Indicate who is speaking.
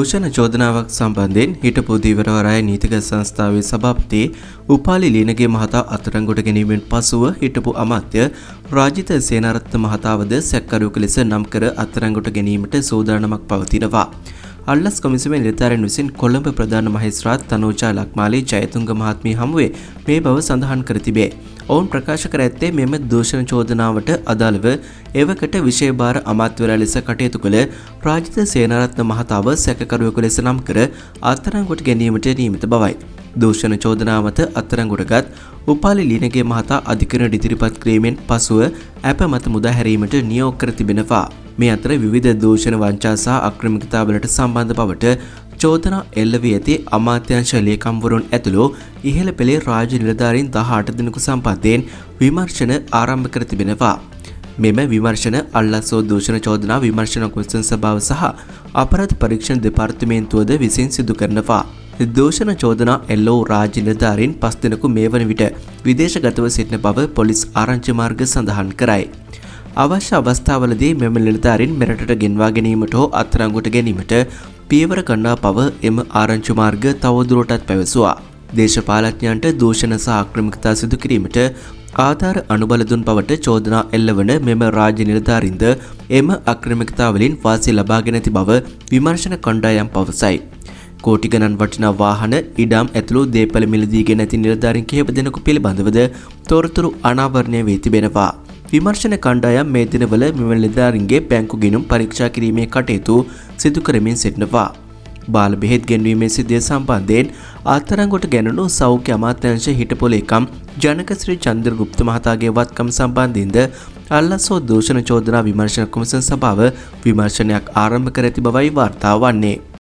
Speaker 1: දූෂණ චෝදනාවක් සම්බන්ධයෙන් හිටපු දීවරවරාය නීතික සංස්ථාවේ සභාපති උපාලි ලීනගේ මහතා අත්අඩංගුවට ගැනීමෙන් පසුව හිටපු අමාත්‍ය රාජිත සේනාරත්න මහතාවද සැකකරුවෙකු ලෙස නම් කර අත්අඩංගුවට ගැනීමට සූදානමක් පවතිනවා. අල්ලස් කොමිසමේ නිලධාරීන් විසින් කොළඹ ප්‍රධාන මහේස්ත්‍රාත් තනෝජා ලක්මාලි ජයතුංග මහත්මිය හමුවේ මේ බව සඳහන් කර තිබේ. ඔවුන් ප්‍රකාශ කර ඇත්තේ මෙම දූෂණ චෝදනාවට අදාළව එවකට විෂයභාර අමාත්‍යවරයා ලෙස කටයුතු කළ රාජිත සේනාරත්න මහතාව සැකකරුවෙකු ලෙස නම් කර අත්අඩංගුවට ගැනීමට නියමිත බවයි. දූෂණ චෝදනාව මත අත්අඩංගුවටගත් උපාලි ලීනගේ මහතා අධිකරණයට ඉදිරිපත් කිරීමෙන් පසුව ඇප මත මුදා හැරීමට නියෝග කර තිබෙනවා. මේ අතර විවිධ දූෂණ වංචා සහ අක්‍රමිකතාවලට සම්බන්ධ බවට චෝදනා එල්ල වී ඇති අමාත්‍යාංශ ලේකම්වරුන් ඇතුළු ඉහළ පෙළේ රාජ්‍ය නිලධාරීන් 18 දෙනෙකු සම්බන්ධයෙන් විමර්ශන ආරම්භ කර තිබෙනවා. මෙම විමර්ශන අල්ලස්සෝ දූෂණ චෝදනා විමර්ශන කොමිසම් සභාව සහ අපරාධ පරීක්ෂණ දෙපාර්තමේන්තුවද විසින් සිදු කරනවා. දූෂණ චෝදනා එල්ල වූ රාජ්‍ය නිලධාරීන් 5 දෙනෙකු මේ වන විට විදේශගතව සිටින බව පොලිස් ආරංචි මාර්ග සඳහන් කරයි. අවශ්‍ය අවස්ථාවලදී මෙම නිලධාරීන් මෙරටට ගෙන්වා ගැනීමට හෝ අත්අඩංගුවට ගැනීමට පියවර ගන්නා බව එම ආරංචි මාර්ග තවදුරටත් පැවසුවා. දේශපාලඥයන්ට දූෂණ සහ අක්‍රමිකතා සිදු කිරීමට ආධාර අනුබල දුන් බවට චෝදනා එල්ලවන මෙම රාජ්‍ය නිලධාරීන්ද එම අක්‍රමිකතා වලින් වාසි ලබාගෙන ඇති බව විමර්ශන කණ්ඩායම් පවසයි. කෝටි ගණන් වටිනා වාහන ඉඩම් ඇතුළු දේපළ මිලදීගෙන ඇති නිලධාරීන් කිහිප දෙනෙකු පිළිබඳවද තොරතුරු අනාවරණය වී තිබෙනවා. විමර්ශන කණ්ඩායම් මේ දිනවල මෙම නිලධාරීන්ගේ බැංකු ගිණුම් පරීක්ෂා කිරීමේ කටයුතු සිදු කරමින් සිටිනවා. බාල බෙහෙත් ගෙන්වීමේ සිද්ධිය සම්බන්ධයෙන් අත්අඩංගුවට ගැනුණු සෞඛ්‍ය අමාත්‍යාංශ හිටපු ලේකම් ජනකශ්‍රී චන්ද්‍රගුප්ත මහතාගේ වත්කම් සම්බන්ධයෙන්ද අල්ලස්සෝ දූෂණ චෝදනා විමර්ශන කොමිසම් සභාව විමර්ශනයක් ආරම්භ කර ඇති බවයි වාර්තා වන්නේ.